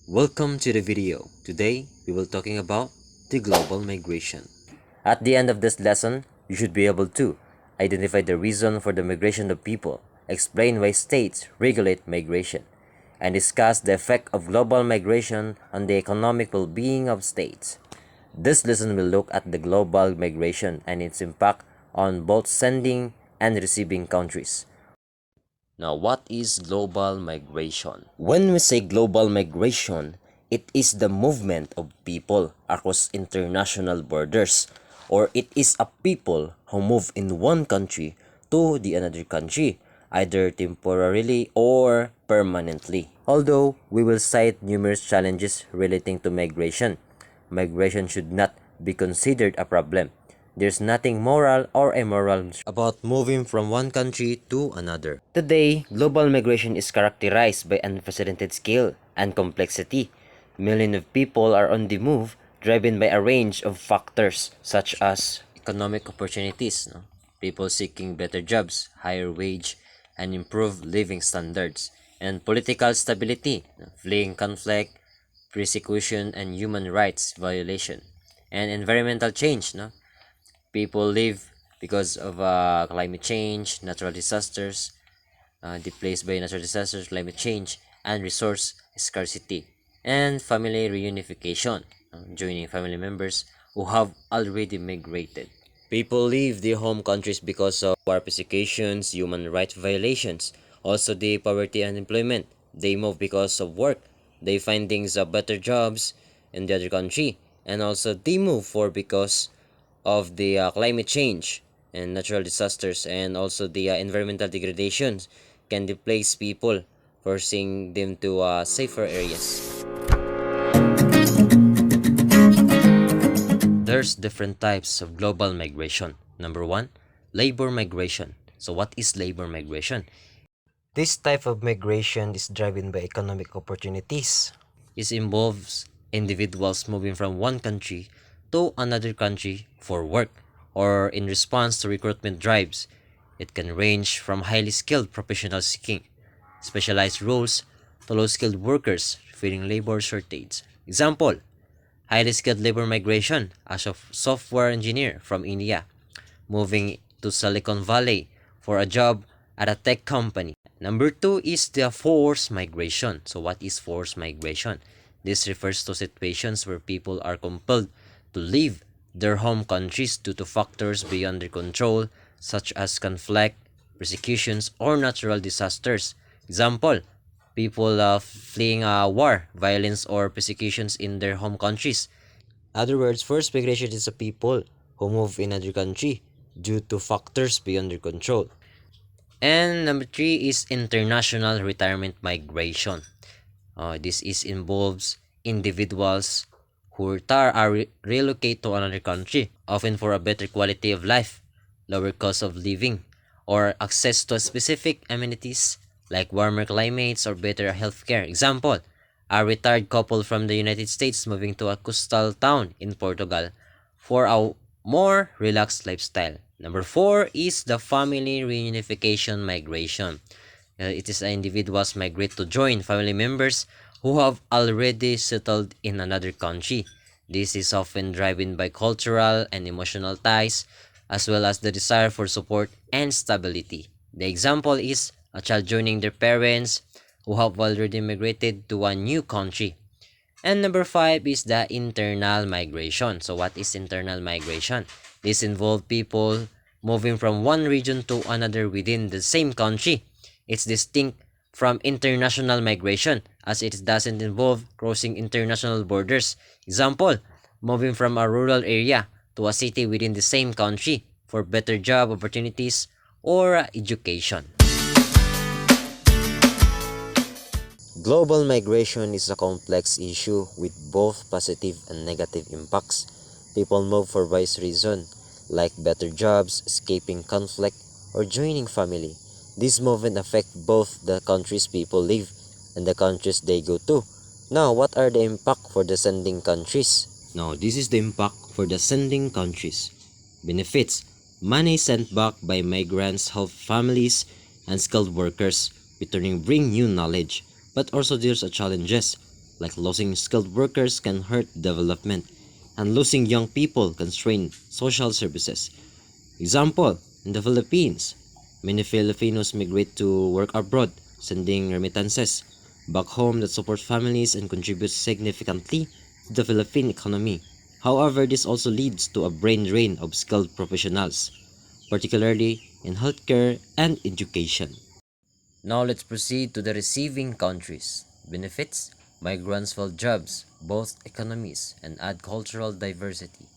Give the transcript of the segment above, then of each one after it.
Welcome to the video. Today, we will talking about the global migration. At the end of this lesson, you should be able to identify the reason for the migration of people, explain why states regulate migration, and discuss the effect of global migration on the economic well-being of states. This lesson will look at the global migration and its impact on both sending and receiving countries. Now, what is global migration? When we say global migration, it is the movement of people across international borders, or it is a people who move in one country to the another country, either temporarily or permanently. Although we will cite numerous challenges relating to migration, migration should not be considered a problem. There's nothing moral or immoral about moving from one country to another. Today, global migration is characterized by unprecedented scale and complexity. Millions of people are on the move, driven by a range of factors such as economic opportunities, people seeking better jobs, higher wage, and improved living standards, and political stability, fleeing conflict, persecution, and human rights violation, and environmental change. People live because of climate change, natural disasters, displaced by natural disasters, climate change, and resource scarcity, and family reunification, joining family members who have already migrated. People leave their home countries because of war persecutions, human rights violations, also the poverty and unemployment. They move because of work. They find things better jobs in the other country, and also they move for because of the climate change and natural disasters, and also the environmental degradations can displace people, forcing them to safer areas. There's different types of global migration. Number one, labor migration. So what is labor migration? This type of migration is driven by economic opportunities. It involves individuals moving from one country to another country for work or in response to recruitment drives. It can range from highly skilled professionals seeking specialized roles to low-skilled workers feeling labor shortage. Example, highly skilled labor migration as a software engineer from India moving to Silicon Valley for a job at a tech company. Number two is the forced migration. So what is forced migration? This refers to situations where people are compelled to leave their home countries due to factors beyond their control, such as conflict, persecutions, or natural disasters. Example, people fleeing war, violence, or persecutions in their home countries. In other words, forced migration is a people who move in another country due to factors beyond their control. And number three is international retirement migration. This involves individuals who retire or relocate to another country, often for a better quality of life, lower cost of living, or access to specific amenities like warmer climates or better healthcare. Example, a retired couple from the United States moving to a coastal town in Portugal for a more relaxed lifestyle. Number four is the family reunification migration. It is individuals migrate to join family members who have already settled in another country. This is often driven by cultural and emotional ties, as well as the desire for support and stability. The example is a child joining their parents who have already migrated to a new country. And number five is the internal migration. So what is internal migration? This involves people moving from one region to another within the same country. It's distinct from international migration as it doesn't involve crossing international borders. Example, moving from a rural area to a city within the same country for better job opportunities or education. Global migration is a complex issue with both positive and negative impacts. People move for various reasons, like better jobs, escaping conflict, or joining family. This movement affect both the countries people live and the countries they go to. Now, what are the impact for the sending countries? Now, this is the impact for the sending countries. Benefits: money sent back by migrants help families and skilled workers returning bring new knowledge. But also there's a challenges, like losing skilled workers can hurt development, and losing young people can strain social services. Example, in the Philippines, many Filipinos migrate to work abroad, sending remittances back home that support families and contribute significantly to the Philippine economy. However, this also leads to a brain drain of skilled professionals, particularly in healthcare and education. Now let's proceed to the receiving countries. Benefits: migrants fill jobs, both economies, and add cultural diversity.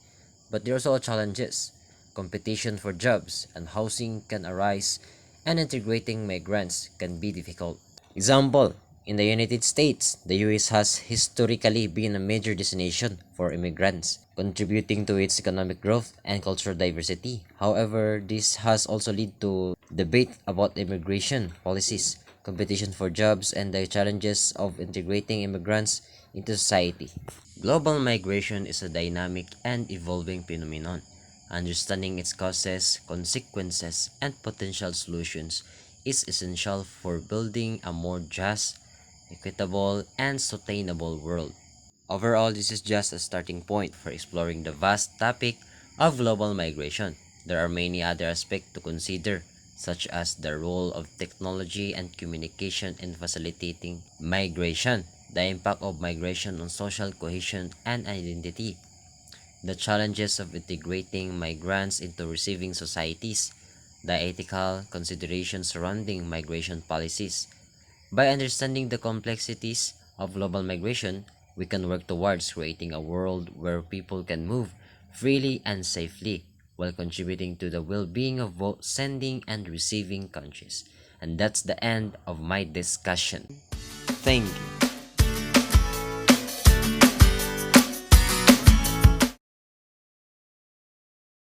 But there are also challenges. Competition for jobs and housing can arise, and integrating migrants can be difficult. Example, in the United States, the US has historically been a major destination for immigrants, contributing to its economic growth and cultural diversity. However, this has also led to debate about immigration policies, competition for jobs, and the challenges of integrating immigrants into society. Global migration is a dynamic and evolving phenomenon. Understanding its causes, consequences, and potential solutions is essential for building a more just, equitable, and sustainable world. Overall, this is just a starting point for exploring the vast topic of global migration. There are many other aspects to consider, such as the role of technology and communication in facilitating migration, the impact of migration on social cohesion and identity, the challenges of integrating migrants into receiving societies, the ethical considerations surrounding migration policies. By understanding the complexities of global migration, we can work towards creating a world where people can move freely and safely while contributing to the well-being of both sending and receiving countries. And that's the end of my discussion. Thank you.